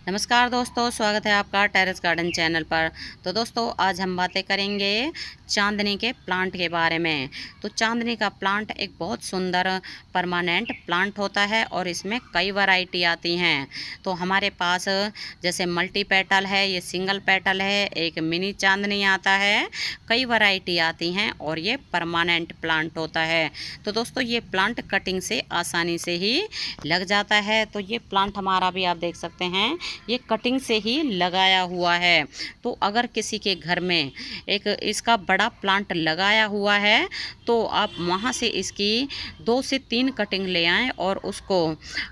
नमस्कार दोस्तों, स्वागत है आपका टेरेस गार्डन चैनल पर। तो दोस्तों आज हम बातें करेंगे चांदनी के प्लांट के बारे में। तो चांदनी का प्लांट एक बहुत सुंदर परमानेंट प्लांट होता है और इसमें कई वैरायटी आती हैं। तो हमारे पास जैसे मल्टी पेटल है, ये सिंगल पेटल है, एक मिनी चांदनी आता है, कई वैरायटी आती हैं और ये परमानेंट प्लांट होता है। तो दोस्तों ये प्लांट कटिंग से आसानी से ही लग जाता है। तो ये प्लांट हमारा भी आप देख सकते हैं, ये कटिंग से ही लगाया हुआ है। तो अगर किसी के घर में एक इसका बड़ा प्लांट लगाया हुआ है तो आप वहाँ से इसकी 2 से 3 कटिंग ले आएँ और उसको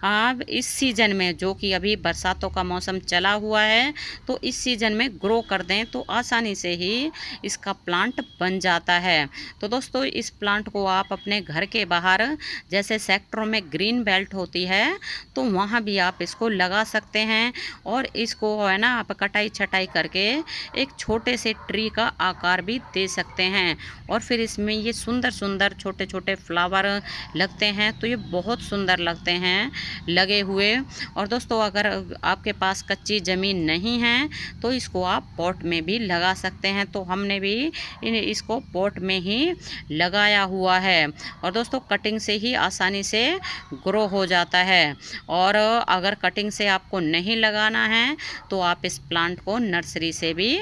आप इस सीज़न में, जो कि अभी बरसातों का मौसम चला हुआ है, तो इस सीज़न में ग्रो कर दें तो आसानी से ही इसका प्लांट बन जाता है। तो दोस्तों इस प्लांट को आप अपने घर के बाहर, जैसे सेक्टरों में ग्रीन बेल्ट होती है, तो वहाँ भी आप इसको लगा सकते हैं और इसको है ना आप कटाई छटाई करके एक छोटे से ट्री का आकार भी दे सकते हैं और फिर इसमें ये सुंदर सुंदर छोटे छोटे फ्लावर लगते हैं। तो ये बहुत सुंदर लगते हैं लगे हुए। और दोस्तों अगर आपके पास कच्ची ज़मीन नहीं है तो इसको आप पॉट में भी लगा सकते हैं। तो हमने भी इसको पॉट में ही लगाया हुआ है और दोस्तों कटिंग से ही आसानी से ग्रो हो जाता है। और अगर कटिंग से आपको नहीं लगाना है तो आप इस प्लांट को नर्सरी से भी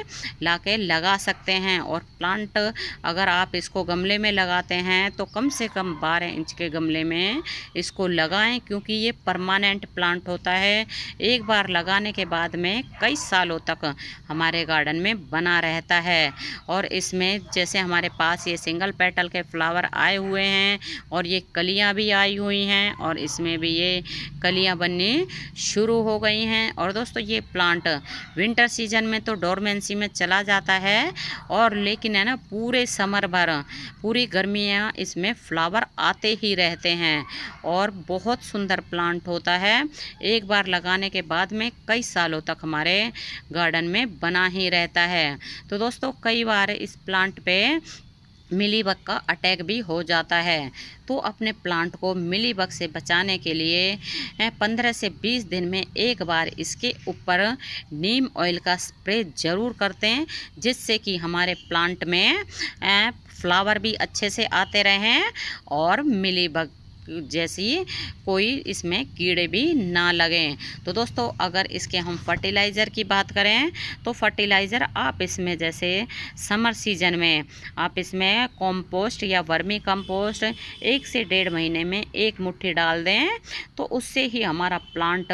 लाके लगा सकते हैं। और प्लांट अगर आप इसको गमले में लगाते हैं तो कम से कम 12 इंच के गमले में इसको लगाएं, क्योंकि ये परमानेंट प्लांट होता है। एक बार लगाने के बाद में कई सालों तक हमारे गार्डन में बना रहता है। और इसमें जैसे हमारे पास ये सिंगल पेटल के फ्लावर आए हुए हैं और ये कलियां भी आई हुई हैं और इसमें भी ये कलियां बननी शुरू हो गई हैं। और दोस्तों ये प्लांट विंटर सीजन में तो डोरमेंसी में चला जाता है और लेकिन है ना पूरे समर भर, पूरी गर्मियाँ इसमें फ्लावर आते ही रहते हैं और बहुत सुंदर प्लांट होता है। एक बार लगाने के बाद में कई सालों तक हमारे गार्डन में बना ही रहता है। तो दोस्तों कई बार इस प्लांट पे मिलीबग का अटैक भी हो जाता है। तो अपने प्लांट को मिलीबग से बचाने के लिए 15 से 20 दिन में एक बार इसके ऊपर नीम ऑयल का स्प्रे ज़रूर करते हैं, जिससे कि हमारे प्लांट में फ्लावर भी अच्छे से आते रहें और मिलीबग जैसी कोई इसमें कीड़े भी ना लगें। तो दोस्तों अगर इसके हम फर्टिलाइज़र की बात करें तो फर्टिलाइज़र आप इसमें जैसे समर सीजन में आप इसमें कंपोस्ट या वर्मी कंपोस्ट 1 से 1.5 महीने में 1 मुट्ठी डाल दें, तो उससे ही हमारा प्लांट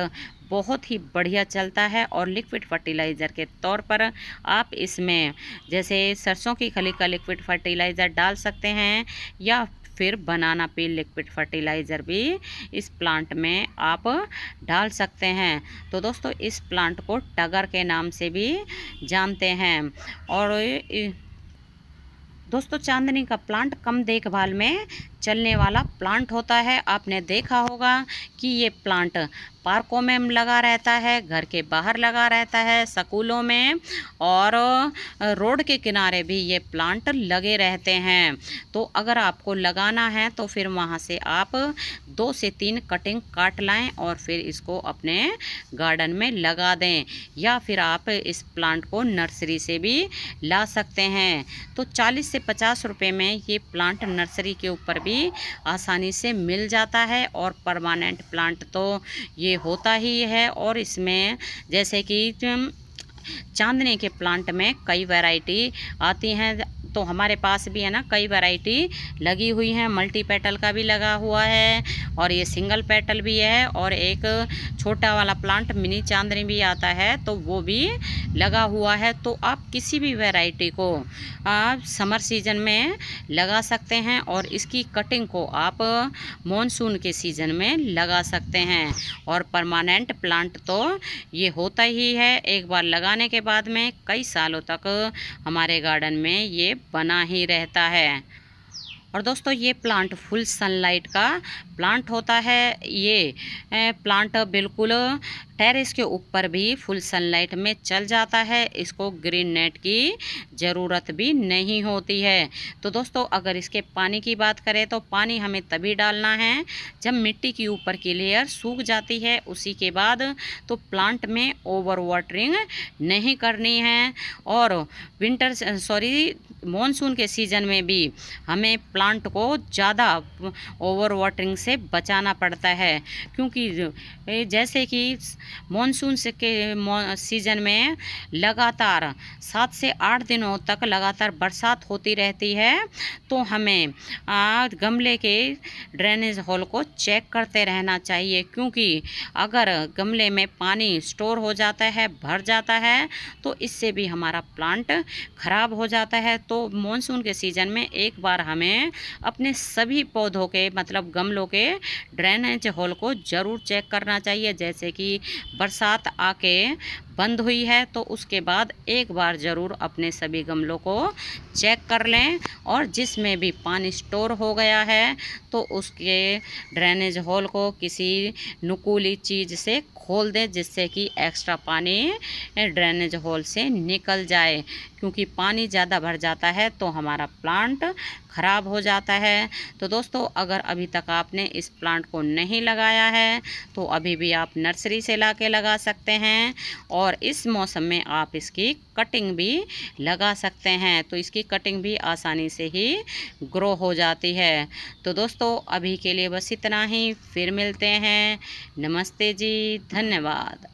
बहुत ही बढ़िया चलता है। और लिक्विड फर्टिलाइज़र के तौर पर आप इसमें जैसे सरसों की खली का लिक्विड फर्टिलाइज़र डाल सकते हैं या फिर बनाना पील लिक्विड फर्टिलाइज़र भी इस प्लांट में आप डाल सकते हैं। तो दोस्तों इस प्लांट को टगर के नाम से भी जानते हैं। और दोस्तों चांदनी का प्लांट कम देखभाल में चलने वाला प्लांट होता है। आपने देखा होगा कि ये प्लांट पार्कों में लगा रहता है, घर के बाहर लगा रहता है, स्कूलों में और रोड के किनारे भी ये प्लांट लगे रहते हैं। तो अगर आपको लगाना है तो फिर वहाँ से आप 2 से 3 कटिंग काट लाएं और फिर इसको अपने गार्डन में लगा दें, या फिर आप इस प्लांट को नर्सरी से भी ला सकते हैं। तो 40 से 50 रुपये में ये प्लांट नर्सरी के ऊपर भी आसानी से मिल जाता है। और परमानेंट प्लांट तो ये होता ही है। और इसमें जैसे कि चांदनी के प्लांट में कई वैरायटी आती हैं, तो हमारे पास भी है ना कई वैरायटी लगी हुई हैं। मल्टी पेटल का भी लगा हुआ है और ये सिंगल पेटल भी है और एक छोटा वाला प्लांट मिनी चांदनी भी आता है, तो वो भी लगा हुआ है। तो आप किसी भी वैरायटी को आप समर सीजन में लगा सकते हैं और इसकी कटिंग को आप मॉनसून के सीज़न में लगा सकते हैं। और परमानेंट प्लांट तो ये होता ही है, एक बार लगाने के बाद में कई सालों तक हमारे गार्डन में ये बना ही रहता है। और दोस्तों ये प्लांट फुल सनलाइट का प्लांट होता है। ये प्लांट बिल्कुल टेरेस के ऊपर भी फुल सनलाइट में चल जाता है, इसको ग्रीन नेट की ज़रूरत भी नहीं होती है। तो दोस्तों अगर इसके पानी की बात करें तो पानी हमें तभी डालना है जब मिट्टी की ऊपर की लेयर सूख जाती है, उसी के बाद। तो प्लांट में ओवर वाटरिंग नहीं करनी है। और मॉनसून के सीज़न में भी हमें प्लांट को ज़्यादा ओवर वाटरिंग से बचाना पड़ता है, क्योंकि जैसे कि मॉनसून से के सीज़न में लगातार 7 से 8 दिनों तक लगातार बरसात होती रहती है। तो हमें गमले के ड्रेनेज होल को चेक करते रहना चाहिए, क्योंकि अगर गमले में पानी स्टोर हो जाता है, भर जाता है, तो इससे भी हमारा प्लांट ख़राब हो जाता है। तो मॉनसून के सीज़न में एक बार हमें अपने सभी पौधों के मतलब गमलों के ड्रेनेज होल को ज़रूर चेक करना चाहिए। जैसे कि बरसात आके बंद हुई है तो उसके बाद एक बार ज़रूर अपने सभी गमलों को चेक कर लें, और जिसमें भी पानी स्टोर हो गया है तो उसके ड्रेनेज होल को किसी नुकीली चीज़ से खोल दें, जिससे कि एक्स्ट्रा पानी ड्रेनेज होल से निकल जाए, क्योंकि पानी ज़्यादा भर जाता है तो हमारा प्लांट ख़राब हो जाता है। तो दोस्तों अगर अभी तक आपने इस प्लांट को नहीं लगाया है तो अभी भी आप नर्सरी से ला के लगा सकते हैं, और इस मौसम में आप इसकी कटिंग भी लगा सकते हैं, तो इसकी कटिंग भी आसानी से ही ग्रो हो जाती है। तो दोस्तों अभी के लिए बस इतना ही, फिर मिलते हैं। नमस्ते जी, धन्यवाद।